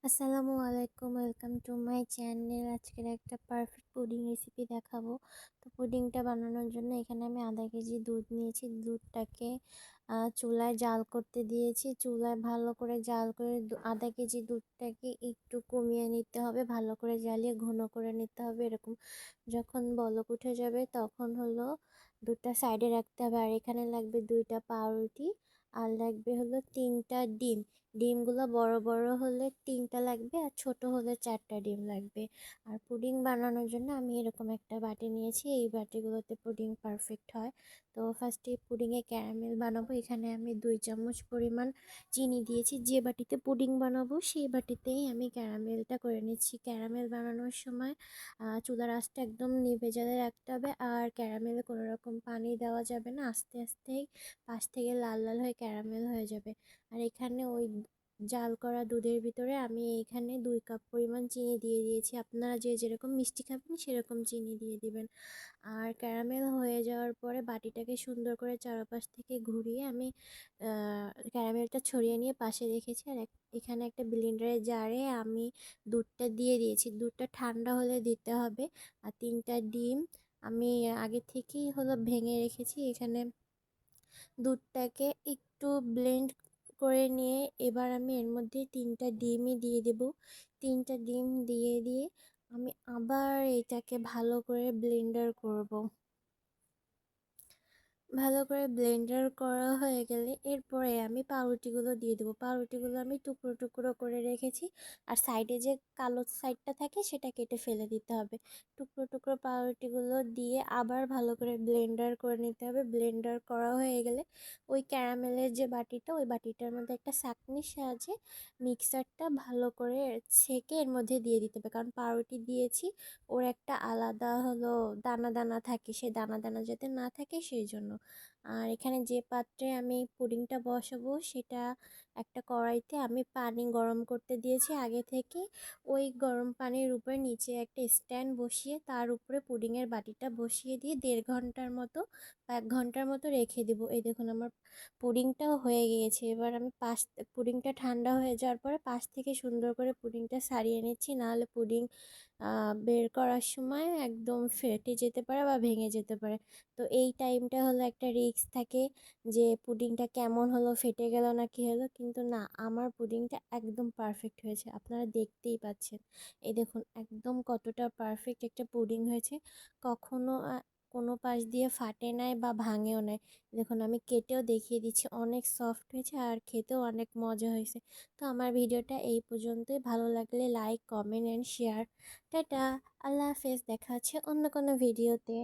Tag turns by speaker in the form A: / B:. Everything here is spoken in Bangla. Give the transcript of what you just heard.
A: আসসালামু আলাইকুম, ওয়েলকাম টু মাই চ্যানেল। আজকের একটা পারফেক্ট পুডিং রেসিপি দেখাবো। তো পুডিংটা বানানোর জন্য এখানে আমি আধা কেজি দুধ নিয়েছি। দুধটাকে চুলায় জাল করতে দিয়েছি। চুলায় ভালো করে জাল করে আধা কেজি দুধটাকে একটু কমিয়ে নিতে হবে, ভালো করে জ্বালিয়ে ঘন করে নিতে হবে। এরকম যখন বলক উঠে যাবে তখন হলো দুধটা সাইডে রাখতে হবে। আর এখানে লাগবে 2টা পাউরুটি, আর লাগবে হলো 3টা ডিম। ডিমগুলো বড় বড় হলে 3টা লাগবে, আর ছোট হলে 4টা ডিম লাগবে। আর পুডিং বানানোর জন্য আমি এরকম একটা বাটি নিয়েছি। এই বাটিগুলোতে পুডিং পারফেক্ট হয়। তো ফার্স্টে পুডিংয়ে ক্যারামেল বানাবো। এখানে আমি 2 চামচ পরিমাণ চিনি দিয়েছি। যে বাটিতে পুডিং বানাবো সেই বাটিতেই আমি ক্যারামেলটা করে নিচ্ছি। ক্যারামেল বানানোর সময় চুলার আঁচটা একদম নিভে জ্বালে রাখতে হবে। আর ক্যারামেলে কোনো রকম পানি দেওয়া যাবে না, আস্তে আস্তেই পাশ থেকে লাল লাল হয়ে ক্যারামেল হয়ে যাবে। আর এখানে ওই জাল করা দুধের ভিতরে আমি এখানে 2 কাপ পরিমাণ চিনি দিয়ে দিয়েছি। আপনারা যে যেরকম মিষ্টি খাবেন সেরকম চিনি দিয়ে দিবেন। আর ক্যারামেল হয়ে যাওয়ার পরে বাটিটাকে সুন্দর করে চারপাশ থেকে ঘুরিয়ে আমি ক্যারামেলটা ছড়িয়ে নিয়ে পাশে রেখেছি। আর এখানে একটা ব্লেন্ডারের জারে আমি দুধটা দিয়ে দিয়েছি। দুধটা ঠান্ডা হলে দিতে হবে। আর 3টা ডিম আমি আগে থেকেই হলো ভেঙে রেখেছি। এখানে দুধটাকে একটু ব্লেন্ড করে নিয়ে এবার আমি এর মধ্যে 3টা ডিমই দিয়ে দেব। 3টা ডিম দিয়ে আমি আবার এটাকে ভালো করে ব্লেন্ডার করব। ভালো করে ব্লেন্ডার করা হয়ে গেলে এরপরে আমি পাউরুটিগুলো দিয়ে দেবো। পাউরুটিগুলো আমি টুকরো টুকরো করে রেখেছি। আর সাইডে যে কালো সাইডটা থাকে সেটা কেটে ফেলে দিতে হবে। টুকরো টুকরো পাউরুটিগুলো দিয়ে আবার ভালো করে ব্লেন্ডার করে নিতে হবে। ব্লেন্ডার করা হয়ে গেলে ওই ক্যারামেলের যে বাটিটা, ওই বাটিটার মধ্যে একটা ছাঁকনির সাহায্যে মিক্সারটা ভালো করে ছেঁকে এর মধ্যে দিয়ে দিতে হবে। কারণ পাউরুটি দিয়েছি, ওর একটা আলাদা হলো দানা দানা থাকে, সে দানা দানা যাতে না থাকে সেই জন্য। আর এখানে যে পাত্রে আমি পুডিংটা বসাবো সেটা একটা কড়াইতে আমি পানি গরম করতে দিয়েছি আগে থেকে। ওই গরম পানির উপরে নিচে একটা স্ট্যান্ড বসিয়ে তার উপরে পুডিংয়ের বাটিটা বসিয়ে দিয়ে 1.5 ঘন্টার মতো বা 1 ঘন্টার মতো রেখে দেবো। এই দেখুন আমার পুডিংটাও হয়ে গিয়েছে। এবার আমি পুডিংটা ঠান্ডা হয়ে যাওয়ার পরে পাশ থেকে সুন্দর করে পুডিংটা সারিয়ে নিচ্ছি, নাহলে পুডিং বের করার সময় একদম ফেটে যেতে পারে বা ভেঙে যেতে পারে। তো এই টাইমটা হলো একটা রিস্ক থাকে যে পুডিংটা কেমন হলো, ফেটে গেল না কি হলো। কিন্তু না, আমার পুডিংটা একদম পারফেক্ট হয়েছে, আপনারা দেখতেই পাচ্ছেন। এই দেখুন একদম কতটা পারফেক্ট একটা পুডিং হয়েছে। কখনো কোনো পাশ দিয়ে ফাটে নাই বা ভাঙেও নাই। দেখুন আমি কেটেও দেখিয়ে দিচ্ছি, অনেক সফট হয়েছে আর খেতেও অনেক মজা হয়েছে। তো আমার ভিডিওটা এই পর্যন্তই। ভালো লাগলে লাইক, কমেন্ট অ্যান্ড শেয়ার। টাটা, আল্লাহ হাফেজ, দেখা হচ্ছে অন্য কোনো ভিডিওতে।